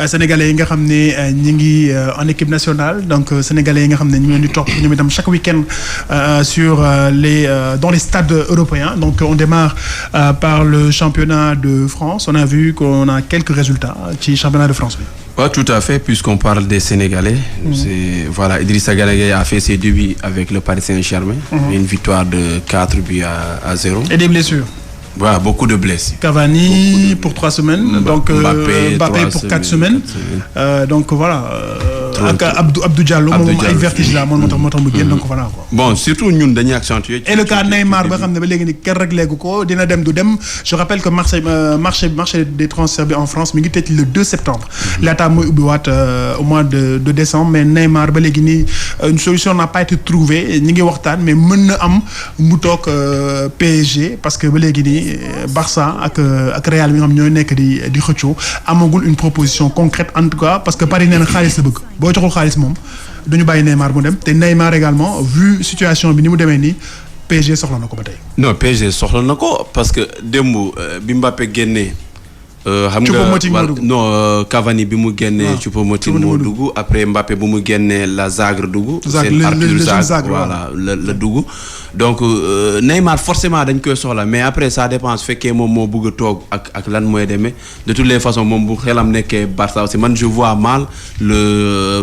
S2: Sénégalais yi nga xam ne ñi ngi en équipe nationale donc Sénégalais yi nga xam ne ñu ngi leen di topp ñoom itam chaque week-end sur dans les stades européens donc on démarre par le championnat de France on a vu qu'on a quelques résultats ci championnat de France bi.
S4: Ouais, tout à fait, puisqu'on parle des Sénégalais. C'est, voilà, Idrissa Gana Gueye a fait ses débuts avec le Paris Saint-Germain. Une victoire de 4 buts à 0. Et
S2: des blessures.
S4: Voilà, beaucoup de blessés.
S2: Cavani pour 3 semaines. Donc Mbappé pour 4 semaines. Donc voilà. ak Abdou Diallo moom ay vertige la moo tax mu génn donc voilà quoi.
S4: Bon surtout ñun dañuy accentuer.
S2: Et le cas Neymar ba xam ne ba léegi ni kenn réglé gu ko dina dem du dem je rappelle que marché des transferts bi en France mi ngi tëj le 2 septembre. laata mooy ubbiwaat au mois de décembre mais Neymar ba léegi nii une solution n'a pas été trouvée ñi ngi waxtaan mais mën na am mu toog PSG parce que ba léegi nii Barça ak Real mi nga xam ñooy nekk di xëccoo amagul une proposition concrète en tout cas parce que Paris nee na xaalis la bëgg. boo joxul xaalis moom duñu bàyyi Neymar mu dem te Neymar également vu situation bi ni mu demee nii PSG soxla na ko ba tey.
S4: non PSG soxla na ko parce que démb bi Mbappé génnee xam nga non Cavani bi mu génnee Choupo-Moting moo dugg après Mbappé bu mu génnee la Zagreb dugg. c'est Arthur Zagreb voilà la dugg. donc Neymar forcément dañ koy soxla mais après ça dépend su fekkee moom moo bëgg a toog ak lan mooy demee de toutes les façons moom bu xelam nekkee Barça aussi man je vois mal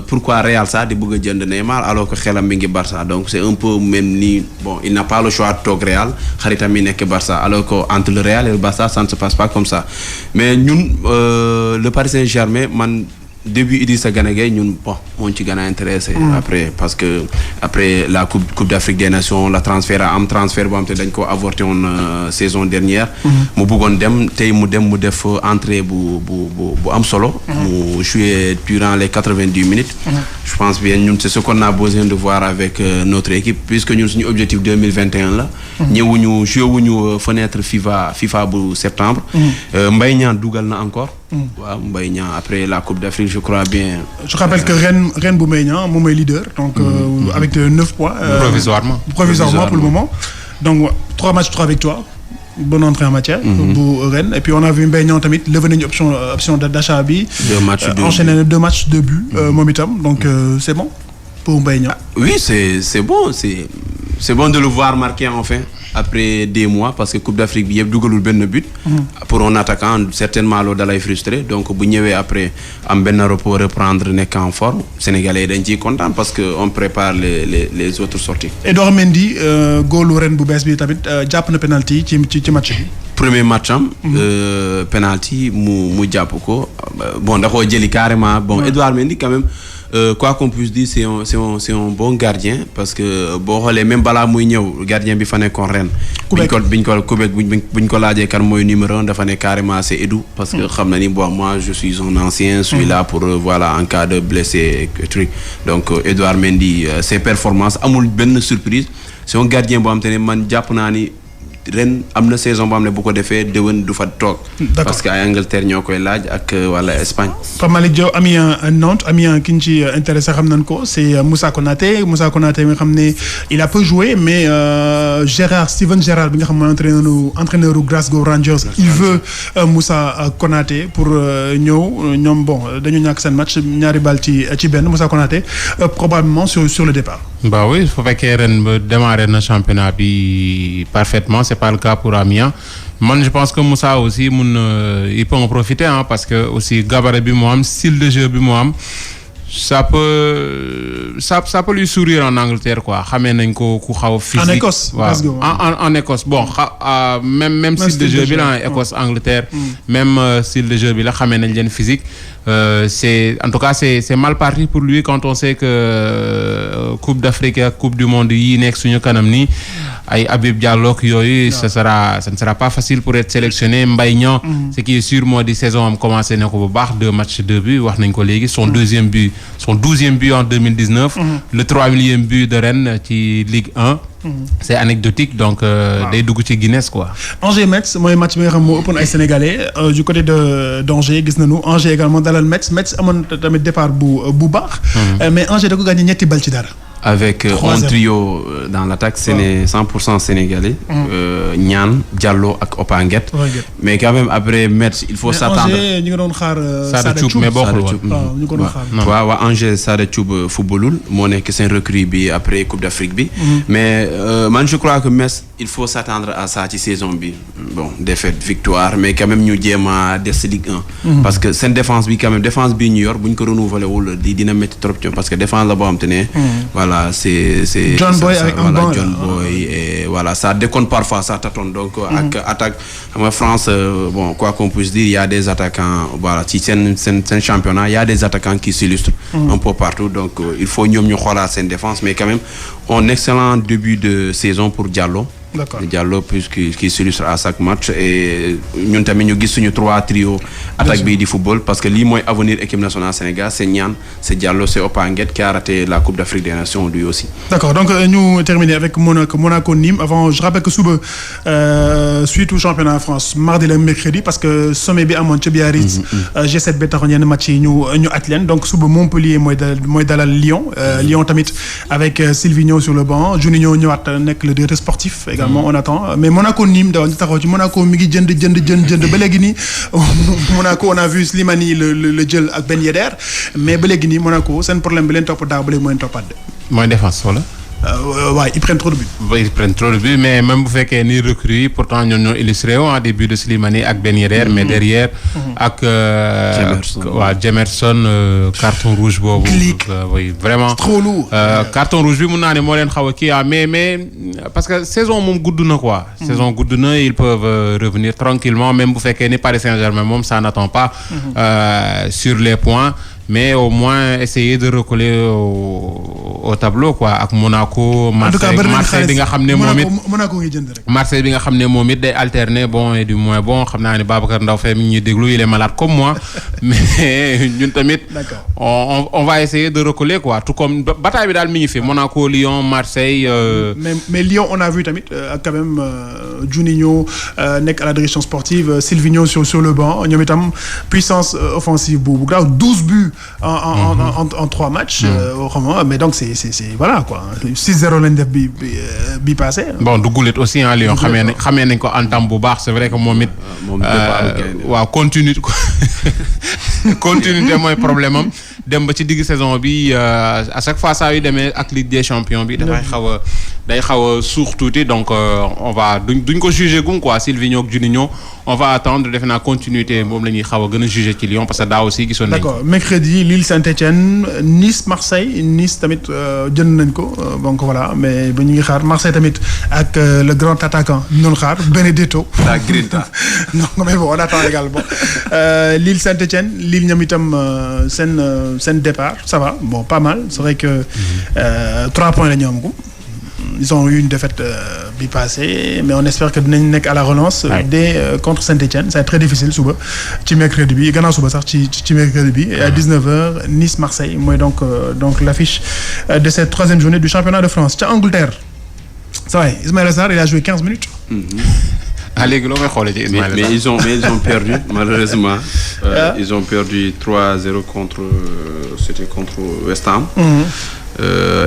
S4: pourquoi Real ça di bëgg a jënd Neymar alors que xelam mi ngi Barça donc c'est un peu même ni bon il n'a pas le choix de toog Real xaritam mi nekk Barça alors que entre le Real et le Barça ça ne se passe pas comme ça mais ñun le Paris Saint-Germain man début Idrissa Gana Gueye ñun bon moo ci gën a intéressé après parce que après la coupe d'Afrique des Nations la transfert boo xam te dañ ko avorté woon saison dernière mu bëggoon dem tey mu def entrée bu am solo mu joué durant les 90 minutes je pense bien ñun c'est ce qu'on a besoin de voir avec notre équipe puisque ñun suñu objectif 2021 la ñëwuñu joué wuñu fenêtre FIFA bu septembre Mbaye Niang dugal na encore waaw Mbaye Niang après la coupe d'Afrique je crois bien.
S2: Je rappelle que Rennes bu Mbaye Niang moom mooy leader donc avec 9 points. Provisoirement pour le moment donc 3 matchs 3 victoires bonne entrée en matière. bu Rennes et puis on a vu Mbaye Niang tamit levé nañu option d'achat bi.
S4: 2 matchs
S2: enchaîné 2 matchs de but moom itam donc c'est bon pour Mbaye Niang.
S4: oui c'est bon c'est bon de le voir marquer enfin. Après des mois parce que Coupe d'Afrique bi yëpp dugalul benn but. pour un attaquant certainement loolu dalay frustré donc bu ñëwee après am benn repos reprendre nekk en forme sénégalais yi dañ ciy content parce que on prépare les autres sorties.
S2: Edouard Mendy góolu ren bu bees bi tamit jàpp na penalty ci match bi.
S4: premier match am. penalty mu jàpp ko bon da koo jëli carrément bon Edouard Mendy quand même. Quoi qu'on puisse dire c'est un bon gardien parce que boo xoolee même balaa muy ñëw gardien bi fa nekkoon ren. biñ ko laajee kan mooy numéro 1 dafa ne carrément c'est Edou parce que xam na ni bon moi je suis un ancien. je suis là pour voilà en cas de blessé et truc donc Edouard Mendy ses performances amul benn surprise c'est un gardien boo xam te ne man jàpp naa ni. ren am na saison boo xam ne bu ko defee déwén du fa toog. parce que ay Angleterre ñoo koy laaj ak wala Espagne.
S2: Pape Malick Diaw Amiens Nantes Amiens ki ñu ci intéressé xam nañ ko c'est Moussa Konaté mi nga xam ne il a peu joué mais Steven Gerrard bi nga xam mooy entraîneur Glasgow Rangers il veut Moussa Konaté pour ñëw ñoom bon dañu ñàkk seen match ñaari bal ci benn Moussa Konaté probablement sur le départ.
S3: bah oui su fekkee ren ba démarré na championnat bi parfaitement c'est pas le cas pour Amiens man je pense que Moussa aussi il peut en profiter parce que aussi gabarit bi mu am style de jeu bi mu am ça peut lui sourire en Angleterre quoi xamee nañ ko ku xaw physique.
S2: en Écosse
S3: waaw en Écosse bon même style de jeu bi la Écosse Angleterre. même style de jeu bi la xamee nañ leen physique. C'est en tout cas c'est mal parti pour lui quand on sait que Coupe d'Afrique ak Coupe du Monde yi nekk suñu kanam nii ay Habib Diallo yooyu ça ne sera pas facile pour être sélectionné Mbaye Niang ce qui est sûr moo di saison am commencé na ko bu baax 2 matchs 2 buts wax nañ ko léegi son 12e but en 2019 le 3e but de Rennes ci Ligue 1 c'est anecdotique donc day dugg ci Guinness quoi.
S2: Angers-Metz mooy match bi nga xam moo ëppoon ay sénégalais du côté d'Angers gis nañu Angers également dalal Metz amoon tamit départ bu baax. mais Angers da ko gagné ñetti bal ci dara.
S4: avec un trio dans l'attaque c'est 100% sénégalais. Niane Diallo ak Opanguet. mais quand même après Metz il faut s'attendre.
S2: Angers ñu ngi doon xaar
S3: Sada Thioub mais bokkul woon.
S2: waaw ñu ko doon xaar.
S4: waaw Angers Sada Thioub footballul moo nekk seen recrue bi après Coupe d'Afrique bi. mais man je crois que Metz il faut s'attendre à ça ci saison bi bon défaite victoire mais quand même ñu jéem a des Ligue 1. parce que seen défense bi quand même défense bi ñu yor bu ñu ko renouveler wul dina métti trop parce que défense la boo xam te ne. voilà c'est
S2: John Boy avec un banc
S4: John Boy et voilà ça déconne parfois ça tâtonne donc ak attaque xam nga France bon quoi qu'on puisse dire il y a des attaquants voilà ci seen championnat il y a des attaquants qui s'illustrent un peu partout donc il faut ñoom ñu xoolaat seen défense mais quand même un excellent début de saison pour Diallo.
S2: D'accord.
S4: Diallo qui s'illustre à chaque match et ñun tamit ñu gis suñu 3 trio attaque bi di football parce que lii mooy avenir équipe nationale Sénégal c'est Niane c'est Diallo c'est Opanguet qui a raté la Coupe d'Afrique des Nations lui aussi.
S2: D'accord donc ñu terminer avec Monaco Nîmes avant je rappelle que suba suite au championnat en France mardi la mercredi parce que sommet bi amoon ca Biarritz G7 bi taxoon yenn match yi ñu at leen donc suba Montpellier mooy dalal Lyon Lyon tamit avec Silvinho sur le banc Juninho ñëwaat nekk le directeur sportif également finalement on attend mais Monaco Nîmes daw ñu taxaw ci Monaco mi ngi jënd ba léegi nii Monaco on a vu Slimani le jël ak Ben Yedder mais ba léegi nii Monaco seen problème bi leen topp daaw ba léegi moo leen toppaat de.
S3: mooy défense wala.
S2: waaw ils prennent trop de buts.
S3: ils prennent trop de buts mais même bu fekkee ni recrues yi pourtant ñoo illustré en début de Slimani ak Ben Yedder mais derrière. ak Jemerson carton rouge boobu. oui vraiment.
S2: trop lourd.
S3: carton rouge bi mun naa ne moo leen xaw a kii mais parce que saison moom gudd na quoi. saison gudd na ils peuvent revenir tranquillement même bu fekkee ni Paris Saint-Germain moom ça n'attend pas. sur les points. mais au moins essayer de recoller au tableau quoi ak Monaco. Marseille bi nga xam ne moom it
S2: Monaco ngi jënd rek.
S3: Marseille bi nga xam ne moom it day alterner bon et du moins bon xam naa ne Babacar Ndaw fee mi ñuy déglu il est malade comme moi mais ñun tamit. on va essayer de recoller quoi tout comme bataille bi daal mi ngi fi Monaco Lyon Marseille.
S2: mais Lyon on a vu tamit quand même Juninho nekk à la direction sportive Silvinho sur le banc ñoom itam puissance offensive bu grave 12 buts. en 3 matchs. Mais donc c'est voilà quoi 6-0 lañ def bi passé.
S3: bon du gulet aussi ah Lyon xamee nañ ko entame bu baax c'est vrai que moom it. waaw continuité mooy problème am dem ba ci digg saison bi à chaque fois saa yu demee ak Ligue des champions bi dafay xaw a suux tuuti donc on va duñ ko juger gum quoi Silvinho ak Juninho on va attendre defe naa continuité moom la ñuy xaw a gën a juger ci Lyon parce que daaw aussi gisoon nañ.
S2: d'accord mercredi Lille Saint-Étienne Nice Marseille Nice tamit jënd nañ ko donc voilà mais ba ñu ngi xaar Marseille tamit ak le grand attaquant ñu doon xaar Benedetto.
S4: la Grinta.
S2: non mais bon on attend également Lille Saint-Étienne Lille ñoom itam seen départ ça va bon pas mal c'est vrai que 3 points la ñu am ko. Ils ont eu une défaite bi passée mais on espère que dinañ nekk à la relance. dès contre Saint-Étienne ça va être très difficile suba ci mercredi bi gannaaw suba sax ci mercredi bi. à 19h Nice Marseille mooy donc l'affiche de cette 3e journée du championnat de France ca Angleterre. ça va Ismaïla Sarr il a joué 15 minutes.
S3: léegi loo may xoolee ci Ismaïla Sarr
S4: mais ils ont perdu malheureusement. ils ont perdu 3-0 contre West Ham.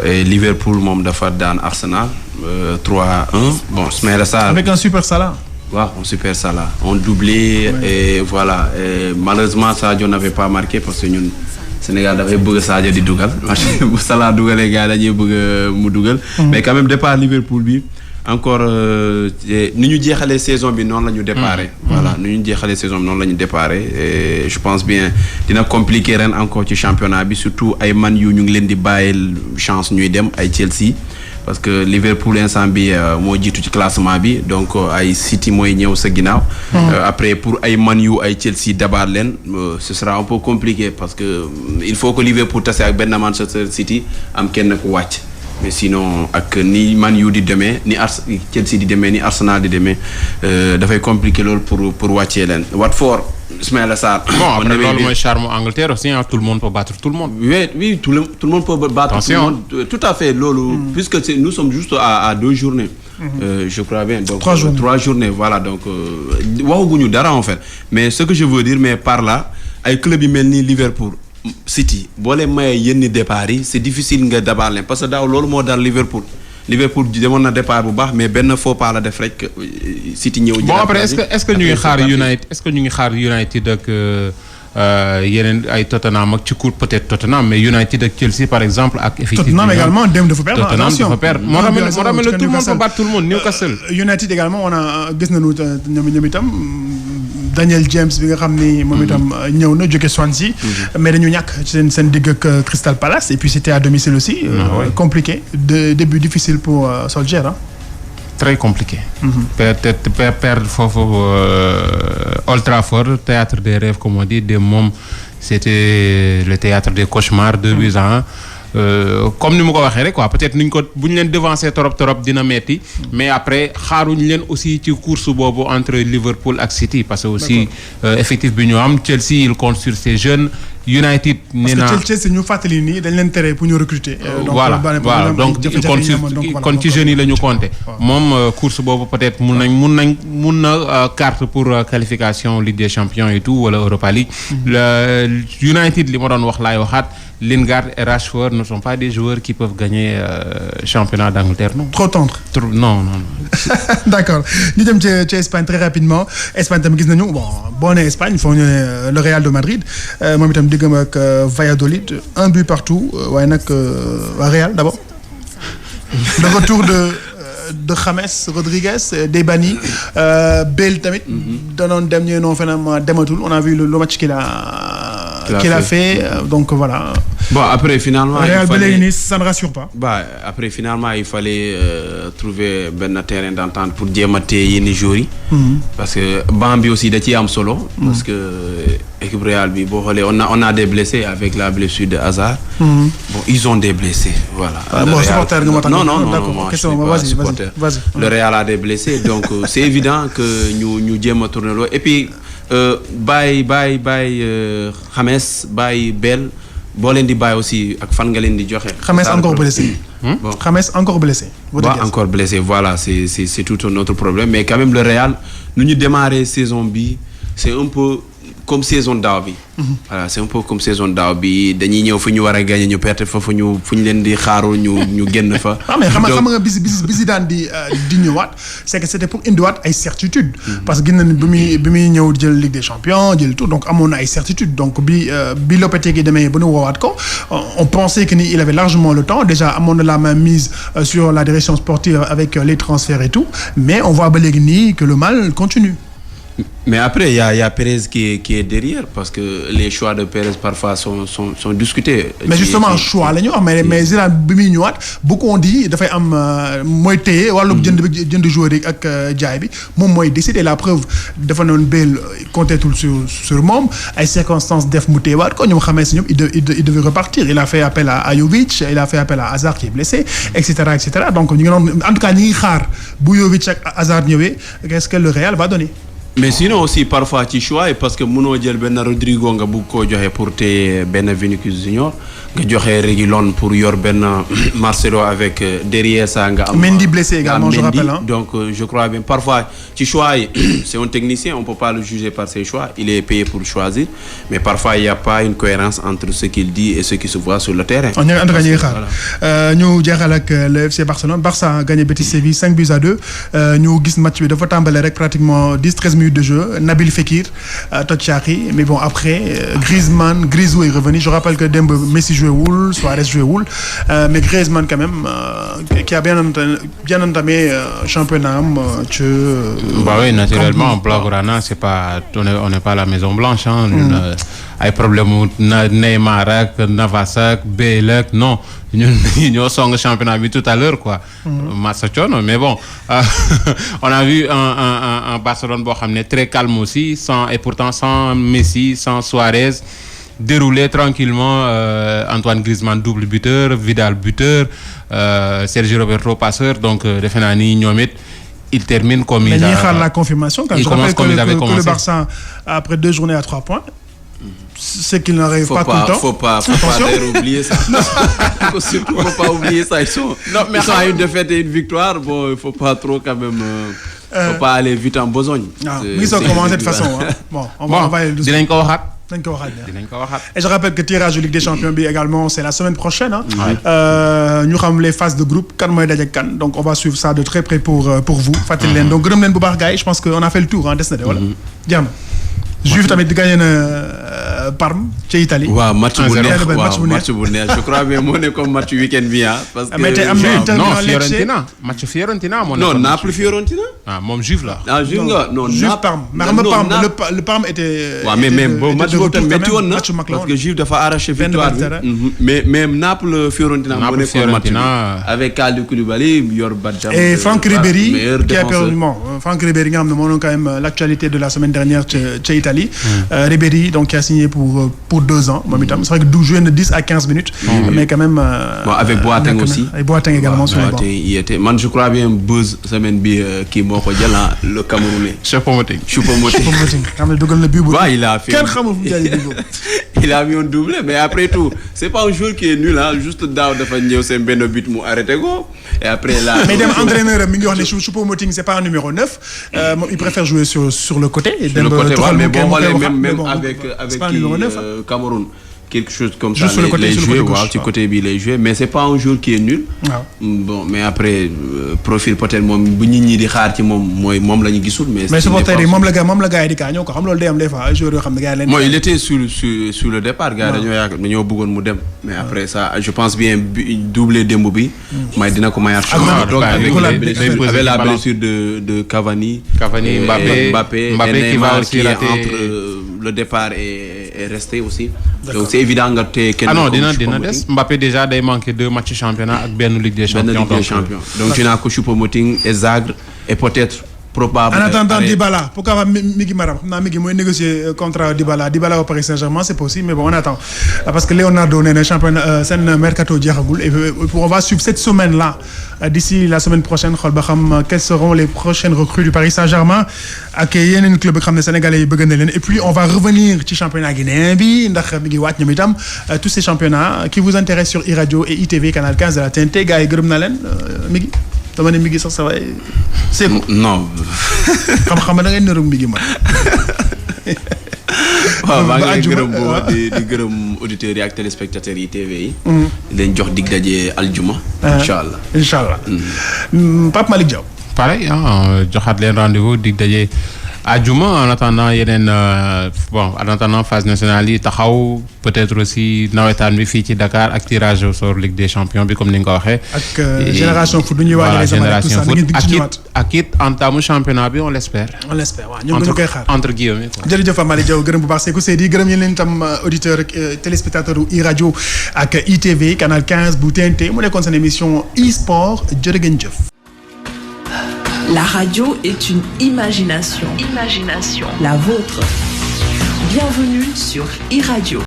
S4: Et Liverpool moom dafa daan Arsenal 3-1 bon Ismaïla Sarr
S2: avec un super Salah.
S4: waaw un super Salah on doublé et voilà et malheureusement Sadio n'avait pas marqué parce que ñun Sénégal dafay bëgg Sadio di dugal bu Salah dugalee gars dañuy bëgg mu dugal. mais quand même départ Liverpool bi. encore ni ñu jeexalee saison bi noonu la ñu déparé. voilà ni ñu jeexalee saison bi noonu la ñu déparé et je pense bien dina compliqué ren encore ci championnat bi surtout ay Man U ñu ngi leen di bàyyil chance ñuy dem ay Chelsea parce que Liverpool instant bi moo jiitu ci classement bi donc ay City mooy ñëw sa ginnaaw. après pour ay Man U ay Chelsea dabaat leen ce sera un peu compliqué parce que il faut que Liverpool tase ak benn Manchester City am kenn ku wàcc. mais sinon ak ni Man U di demee ni Chelsea di demee ni Arsenal di demee dafay compliqué loolu pour wàccee leen Watford Ismaïla Sarr.
S3: bon après loolu mooy charme Angleterre aussi tout le monde peut battre tout le monde.
S4: oui tout le monde peut battre.
S3: Attention.
S4: Tout le monde tout à fait loolu. puisque nous sommes juste à 2 journées. je crois bien donc 3 journées voilà donc waxaguñu dara en fait mais ce que je veux dire mais par là ay club yi mel ni Liverpool. City boo leen mayee yenn départ yi c'est difficile nga dabaal leen parce que daaw loolu moo dal Liverpool demoon na départ bu baax mais benn faux pas la def rek City ñëw.
S3: bon après est-ce que ñu ngi xaar United est-ce que ñu ngi xaar United ak yeneen ay Tottenham ak ci court peut-être Tottenham mais United ak Chelsea par exemple ak. effectivement
S2: Tottenham également dem dafa perdre.
S3: Tottenham dafa perdre moo tax tout le monde peut battre tout le monde Newcastle.
S2: United également on a gis nañu ñoom itam. Daniel James bi nga xam ni moom itam ñëw na jóge Swansea mais dañu ñàkk ci seen digg ak Crystal Palace et puis c'était à domicile aussi compliqué début difficile pour Solskjaer
S3: très compliqué perdre foofu Old Trafford théâtre des rêves comme on dit de moom c'était le théâtre des cauchemars 2-1 comme ni ma ko waxee rek quoi peut-être nuñ ko bu ñu leen devancer trop dina metti mais après xaaruñ leen aussi ci course boobu entre Liverpool ak City parce que aussi effectif bi ñu am Chelsea il compte sur ses jeunes United nee na
S2: parce que Chelsea ñu fàttali nii dañ leen tere pour ñu recruter.
S3: voilà donc kon ci jeunes yi la ñu compter. moom course boobu peut-être mun na carte pour qualification Ligue des Champions et tout wala Europa League. United li ma doon wax laay waxaat Lingard et Rashford ne sont pas des joueurs qui peuvent gagner championnat d'Angleterre non.
S2: trop tendre.
S3: non.
S2: D'accord ñu dem ci Espagne très rapidement Espagne tamit gis nañu boo nee Espagne foo ñu ne le Real de Madrid moom itam diggam ak Valladolid 1 but partout waaye nag waa Real d'abord le retour de James Rodriguez Debani Bale tamit danoon dem ñu non finalement dematul on a vu le match qu'il a fait donc voilà.
S4: Bon après finalement
S2: Real ba léegi nii ça ne rassure pas.
S4: Après finalement il fallait trouver benn terrain d'entente pour jéem a téye yenn joueurs yi. parce que banc bi aussi da ciy am solo. parce que équipe Real bi boo xoolee on a des blessés avec la blessure de Hazard. Bon ils ont des blessés voilà.
S2: bon supporter nga ma tax
S4: non moi je suis pas supporter. Le Real a des blessés donc c'est évident que ñu jéem a tourner loolu et puis bàyyi James bàyyi Bale. boo leen di bàyyi aussi ak fan nga leen di joxe.
S2: James encore blessé. bon James encore blessé.
S4: encore blessé voilà c'est tout un autre problème mais quand même le Real nu ñu démarrer saison bi c'est un peu comme saison daaw bi. voilà c'est un peu comme saison daaw bi dañuy ñëw fu ñu war a gagner ñu perte fa fu ñu leen di xaaru ñu génn fa.
S2: mais xam nga bisi daan di ñëwaat c'est que c'était pour indiwaat ay certitudes. parce que gis nañu bi muy ñëw jël Ligue des Champions jël tout donc amoon na ay certitudes donc bi Lopetegui demee ba nu woowaat ko on pensait que ni il avait largement le temps déjà amoon na la main mise sur la direction sportive avec les transferts et tout mais on voit ba léegi nii que le mal continue.
S4: Mais après il y a Pérez qui est derrière parce que les choix de Pérez parfois sont discutés.
S2: Mais justement choix la ñu wax mais Zidane bi muy ñëwaat beaucoup on dit dafay am mooy téye wàllu jënd joueur yi ak jaay bi moom mooy décider la preuve dafa noonu Bale comptetul sur moom ay circonstances def mu téyewaat ko ñoom xamee si ñoom il devait repartir il a fait appel à Jovic il a fait appel à Hazard qui est blessé et cetera donc ñu ngi doon en tout cas ñi ngi xaar bu Jovic ak Hazard ñëwee qu'est-ce que le Real va donner.
S4: mais sinon aussi parfois ci choix parce que mënoo jël benn Rodrigo nga bëgg koo joxe pour téye benn Vinicius Junior nga joxe Reguilón pour yor benn Marcelo avec derrière ça nga am.
S2: Mendy blessé également je rappelle
S4: donc je crois bien parfois ci choix yi c'est un technicien on peut pas le juger par ses choix il est payé pour choisir mais parfois il y a pas une cohérence entre ce qu'il dit et ce qui se voit sur le terrain.
S2: en tout cas ñu ngi xaar ñu jeexal ak le FC Barcelone Barça a gagné Betis Séville 5-2 ñu gis match bi dafa tàmbale rek pratiquement 10-13 minutes de jeu Nabil Fekir toj Chaki mais bon après Grisou est revenu je rappelle que démb Messi joué wul Suarez joué wul mais Griezmann quand même qui a bien entamé championnat am ci.
S3: bah oui naturellement Blaugrana c'est pas on n'est pas à la Maison Blanche ay problème mu Neymar ak Navas ak Bale ak non ñoo song championnat bi tout à l'heure quoi. massa coono mais bon on a vu un Barcelone boo xam ne très calme aussi et pourtant sans Messi sans Suarez déroulé tranquillement Antoine Griezmann double buteur Vidal buteur Sergio Roberto passeur donc defe naa ni ñoom it il termine comme il a.
S2: mais ñuy xaar la confirmation.
S3: il commence comme il avait commencé
S2: que le Barça après 2 journées à 3 points. C'est qu'il n'arrive pas tout le temps.
S4: Faut pas oublier ça. Surtout faut pas oublier ça. Ils sont à une défaite et une victoire. Bon, il faut pas trop quand même. Faut pas aller vite en besogne.
S2: Ils ont commencé de façon. Bon, on va aller doucement.
S3: Dinañ ko waxaat.
S2: Et je rappelle que tirage de Ligue des Champions bi également c'est la semaine prochaine ñu xam les phases de groupe kan mooy daje kan donc on va suivre ça de très près pour vous fàttali leen donc gërëm leen bu baax gars yi je pense que on a fait le tour des na de wala jeex na Juve tamit di gagné na Parme ca Italie.
S4: waaw match bu neex je crois bien moo nekkoon match week-end bi parce que
S2: mais tey am na
S3: non Fiorentina moo
S4: non Naples Fiorentina.
S3: moom Juve la.
S4: Juve nga non
S2: Juve Parme mais xam nga le Parme était.
S4: waaw mais bon match boobu tamit métti woon na parce que Juve dafa arraché victoire bi mais Naples Fiorentina moo nekkoon match bi avec Kalidou Koulibaly yor Badjam.
S2: et Franck Ribéry qui a perdu Franck Ribéry nga xam ne moo doon quand même l'actualité de la semaine dernière ca Italie. Ribéry donc qui a signé pour 2 ans moom itam c'est vrai que du joué na 10 à 15 minutes. mais quand même.
S4: bon avec Boateng aussi.
S2: et Boateng également sur les bancs.
S4: il était man je crois bien buzz semaine bi kii moo ko jël le Camerounais.
S3: Choupo-Moting
S2: xam ne dugal na bii bu.
S4: waaw il a fait
S2: kenn xamul fu mu jaay bii boobu.
S4: il a mis un doublé mais après tout c'est pas un joueur qui est nul juste daaw dafa ñëw seen benn but mu arrêté ko et après là.
S2: mais dem entraîneur mi ngi wax ne Choupo-Moting c'est pas un numéro 9 moom il préfère jouer sur le côté.
S4: sur le côté waaw mais boo xoolee même avec Cameroun. quelque chose comme ça les jouer waaw ci côté bi lay jouer mais c'est pas un joueur qui est nul. bon mais après profil peut-être moom bu nit ñi di xaar ci moom la ñu gisul.
S2: mais supporter yi moom la gars yi di kaa ñëw ko xam loolu day am des fois joueurs yoo xam ne gars yi leen.
S4: mooy il était sur le départ gars dañoo bëggoon mu dem. mais après ça je pense bien doublé démb bi. may dina ko mayaat. avec la blessure de Cavani. Mbappé qui va aussi rater entre le départ et rester aussi. donc c'est évident nga téye kenn.
S3: non dina des Mbappé déjà day manquer 2 matchs championnat ak benn Ligue des Champions.
S4: donc tu n'as que Choupo-Moting et Zagreb et peut-être probable.
S2: en attendant Dybala pourquoi pas Migui Maram xam naa Migui mooy négocier contrat Dybala au Paris Saint-Germain c'est possible mais bon on attend parce que Leonardo nee na championnat seen mercato jeexagul et on va suivre cette semaine là d'ici la semaine prochaine xool ba xam quelles seront les prochaines recrues du Paris Saint-Germain ak yeneen club yi xam ne sénégalais yi bëgg na leen et puis on va revenir ci championnat guinéen bi ndax mi ngi wàcc ñoom itam tous ces championnats qui vous intéressent sur iRadio et ITV canal 15 de la TNT gars yi gërëm na leen Migui. dama ne mi ngi sax sa waay seeku.
S4: non.
S2: xam-xam da ngay nëru mi ngi man.
S4: waaw maa ngi lay gërëm di gërëm auditeurs yi ak téléspectateurs yi TV yi. leen jox dig daje aljuma. incha allah.
S2: Pape Malick Diaw.
S3: pareil joxaat leen rendez-vous dig daje aljuma en attendant yeneen en attendant phase nationale yi taxaw peut-être aussi nawetaan bi fii ci Dakar ak tirage au sort Ligue des Champions bi comme ni nga ko waxee.
S2: ak génération foot du ñuy waajal
S3: génération foot ak it entamu championnat bi on l'espère.
S2: waaw ñoom dañu koy xaar
S3: entre guillemets quoi.
S2: jërëjëf Malick Diaw gërëm bu baax Sékou Seydi gërëm yéen itam auditeur ak téléspectateur u iRadio ak ITV canal 15 bu TNT mu nekkoon seen émission e-sport jërë ngeen jëf.
S1: La radio est une imagination. La vôtre. Bienvenue sur iRadio.